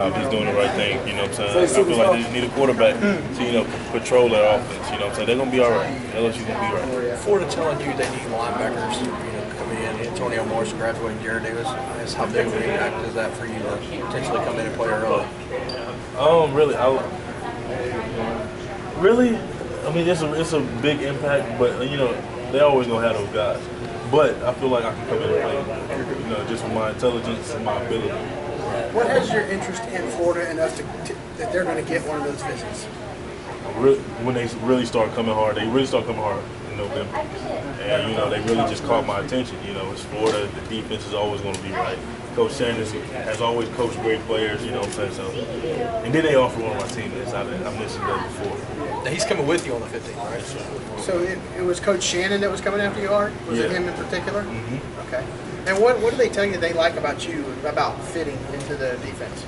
He's doing the right thing, you know what I'm saying? I feel like they just need a quarterback to, control that offense, you know what I'm saying? They're going to be all right. LSU's going to be all right. Florida telling you they need linebackers, come in. Antonio Morris graduating, Jared Davis. How big of an impact is that for you to potentially come in and play early? It's a big impact, but, they always going to have those guys. But I feel like I can come in and play, just with my intelligence and my ability. What has your interest in Florida enough that they're going to get one of those visits? When they really start coming hard, in November. And, they really just caught my attention. It's Florida. The defense is always going to be right. Coach Sanders has always coached great players, you know what I'm saying? So, and then they offer one of my teammates. I mentioned that before. Now he's coming with you on the 15th, right? So it was Coach Shannon that was coming after you hard? Was it him in particular? Mm-hmm. Okay. And what do they tell you they like about you, about fitting into the defense?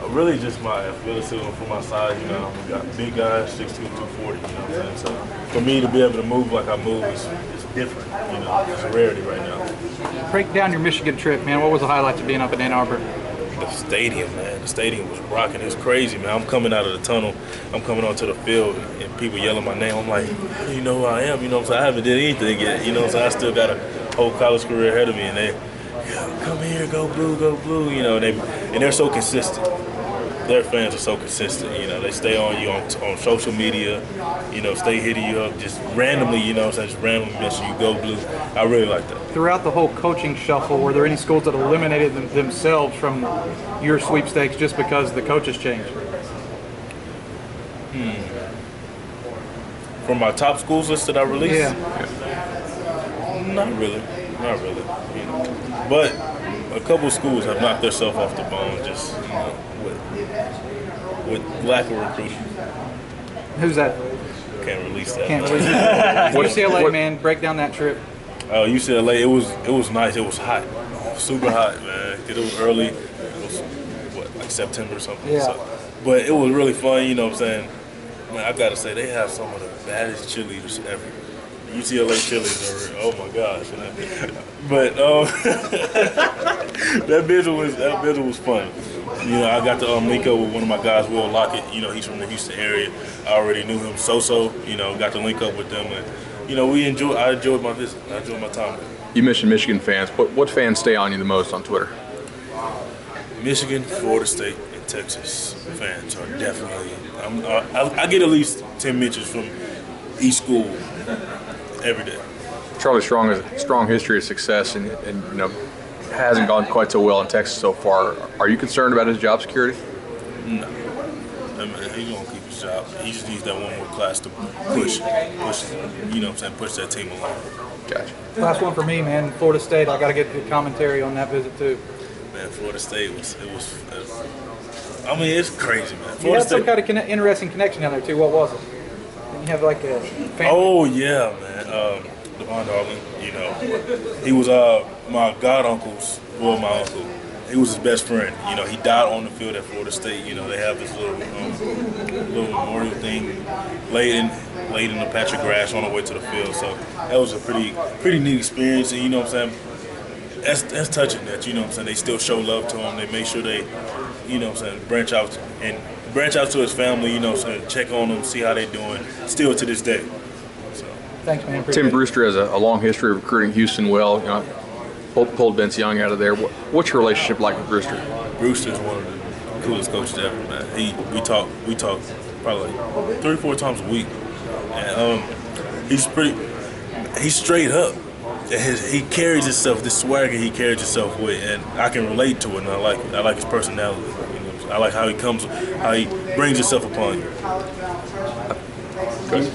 Really just my athleticism for my size, we got big guys, 6'2", 240, you know what I'm saying? So for me to be able to move like I move is different, it's a rarity right now. Break down your Michigan trip, man. What was the highlights of being up in Ann Arbor? The stadium, man. The stadium was rocking. It's crazy, man. I'm coming out of the tunnel. I'm coming onto the field, and people yelling my name. I'm like, you know who I am? You know what I'm saying? I haven't did anything yet. So I still got a whole college career ahead of me, and they come here, go blue, and they're so consistent. Their fans are so consistent, they stay on you on social media, stay hitting you up just randomly, just randomly mention you go blue. I really like that. Throughout the whole coaching shuffle, were there any schools that eliminated themselves from your sweepstakes just because the coaches changed? From my top schools list that I released? Yeah. Not really. But a couple of schools have knocked themselves off the bone just with lack of recruiting. Who's that? Can't release that. Can't release that. UCLA, man, break down that trip. UCLA, it was nice. It was hot, super hot, man. It was early. It was like September or something. Yeah. But it was really fun. You know what I'm saying? Man, I gotta say they have some of the baddest cheerleaders ever. UCLA cheerleaders are, oh my gosh. But that visit was fun. I got to link up with one of my guys, Will Lockett. He's from the Houston area. I already knew him got to link up with them, and I enjoyed my visit. I enjoyed my time there. You mentioned Michigan fans. What fans stay on you the most on Twitter? Michigan, Florida State, and Texas fans are definitely. I get at least 10 mentions from each school every day. Charlie Strong has a strong history of success, and hasn't gone quite so well in Texas so far. Are you concerned about his job security? No. He's gonna keep his job. He just needs that one more class to push that team along. Gotcha. Last one for me, man. Florida State. I got to get the commentary on that visit too. Man, Florida State it's crazy, man. You had some kind of interesting connection down there too. What was it? Didn't you have like a family? Oh yeah, man. Devon Darling, he was my god-uncle's, my uncle. He was his best friend. He died on the field at Florida State. They have this little memorial thing laid in the patch of grass on the way to the field. So that was a pretty neat experience. And what I'm saying, that's touching that, they still show love to him. They make sure they, branch out to his family, check on them, see how they're doing, still to this day. Thanks, man. Tim Brewster has a long history of recruiting Houston well. Pulled Vince Young out of there. What's your relationship like with Brewster? Brewster's one of the coolest coaches ever, man. We talk probably like 3 or 4 times a week, and he's straight up. And he carries himself, this swagger he carries himself with, and I can relate to it, and I like it. I like his personality. I like how he brings himself upon you.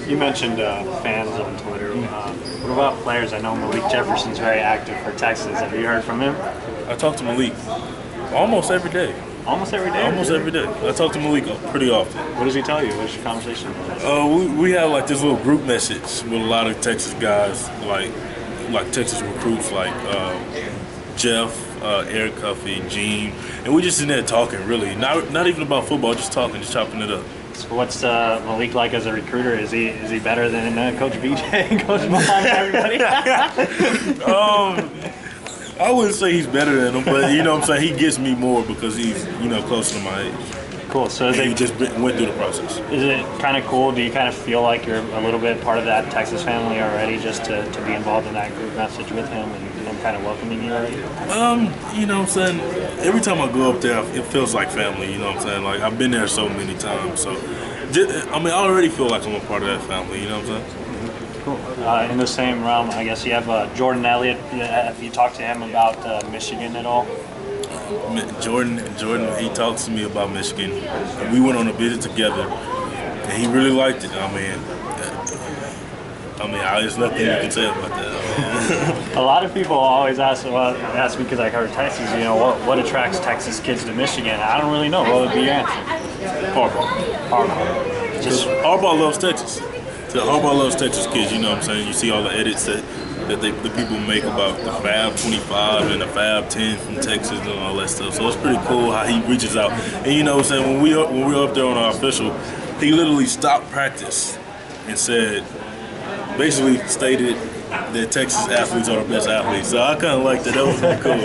You mentioned fans on Twitter. What about players? I know Malik Jefferson's very active for Texas. Have you heard from him? I talk to Malik almost every day. Almost every day? Almost every day. I talk to Malik pretty often. What does he tell you? What's your conversation? We have like this little group message with a lot of Texas guys, like Texas recruits, like Jeff, Eric Cuffey, Gene, and we just in there talking, really. Not even about football, just talking, just chopping it up. So what's Malik like as a recruiter? Is he better than Coach BJ and Coach Mohan and everybody? I wouldn't say he's better than him, but you know what I'm saying? He gets me more because he's, closer to my age. Cool. So He just went through the process. is it kind of cool? Do you kind of feel like you're a little bit part of that Texas family already, just to be involved in that group message with him and him kind of welcoming you already? You know what I'm saying? Every time I go up there, it feels like family, you know what I'm saying? Like, I've been there so many times, so, I already feel like I'm a part of that family, you know what I'm saying? Cool. In the same realm, I guess you have Jordan Elliott. Have you talked to him about Michigan at all? Jordan, he talked to me about Michigan. And we went on a visit together, and he really liked it. There's nothing you can say about that. A lot of people always ask me because I cover Texas. What attracts Texas kids to Michigan? I don't really know. What would be your answer? Harbaugh. Harbaugh loves Texas. So Harbaugh loves Texas kids. You know what I'm saying? You see all the edits that the people make about the Fab 25 and the Fab 10 from Texas and all that stuff. So it's pretty cool how he reaches out. And you know what I'm saying? When we were up there on our official, he literally stopped practice and basically stated that Texas athletes are the best athletes. So I kind of liked that. That was really cool.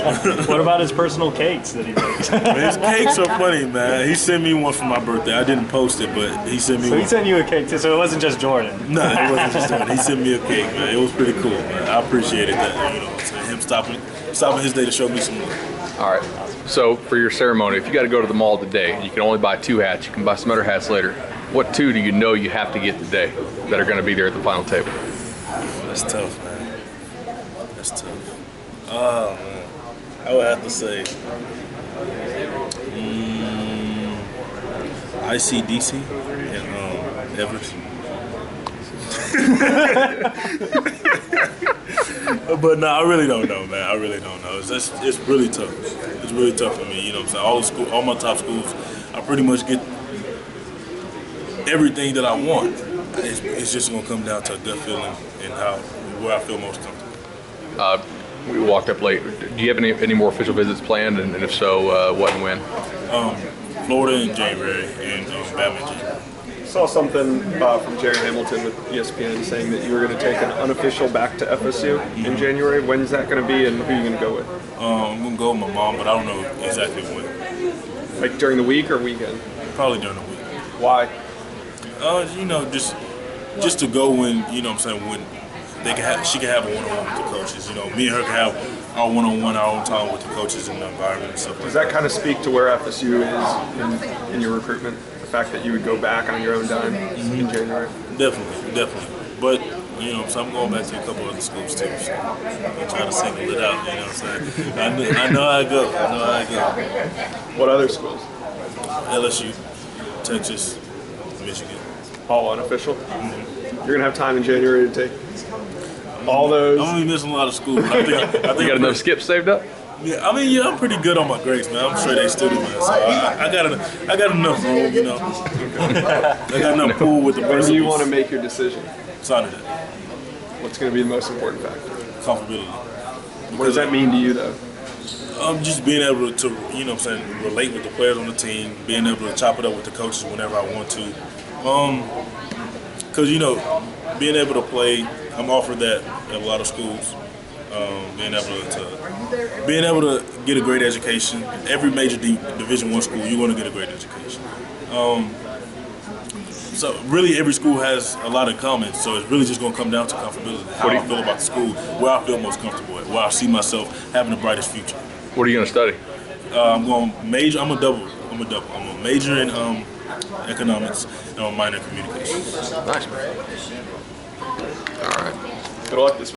What about his personal cakes that he makes? His cakes are funny, man. He sent me one for my birthday. I didn't post it, but he sent me one. So he sent you a cake too, so it wasn't just Jordan. No, it wasn't just Jordan. He sent me a cake, man. It was pretty cool, man. I appreciated that. Him stopping his day to show me some love. All right. So for your ceremony, if you got to go to the mall today, you can only buy 2 hats. You can buy some other hats later. What 2 do you know you have to get today that are going to be there at the final table? That's tough, man. That's tough. Oh, man. I would have to say ICDC and Everest. But no, I really don't know, man. I really don't know. It's really tough. It's really tough for me. You know what I'm saying? All my top schools, I pretty much get everything that I want. It's just gonna come down to a gut feeling and where I feel most comfortable. We walked up late. Do you have any more official visits planned? And if so, what and when? Florida in January and Bama in January. Saw something from Jerry Hamilton with ESPN saying that you were going to take an unofficial back to FSU in January. When's that going to be, and who are you going to go with? I'm going to go with my mom, but I don't know exactly when. Like during the week or weekend? Probably during the week. Why? Just to go when, you know what I'm saying, when she can have a one-on-one with the coaches. Me and her can have our one-on-one, our own time with the coaches and the environment and stuff like that. Does that kind of speak to where FSU is in your recruitment? The fact that you would go back on your own dime in January? Definitely. But, so I'm going back to a couple other schools too. So I'm trying to single it out, you know what I'm saying? I know how I go. What other schools? LSU, Texas, Michigan. All unofficial? You're going to have time in January to take all those? I'm going to be missing a lot of school. But I think You got enough skips saved up? Yeah, I'm pretty good on my grades, man. I'm sure they still do, man. So I got enough room, I got enough pool with the When principals. do you want to make your decision? Saturday. What's going to be the most important factor? Comfortability. What does that mean to you, though? Just being able to, relate with the players on the team, being able to chop it up with the coaches whenever I want to. Because, being able to play, I'm offered that at a lot of schools. Being able to get a great education. Every major Division I school, you're going to get a great education. So really, every school has a lot in common. So it's really just going to come down to comfortability. How I feel about the school, where I feel most comfortable at, where I see myself having the brightest future. What are you going to study? I'm going to major. I'm a double. I'm a major in economics and I'm a minor in communications. Nice, man. All right. Good luck this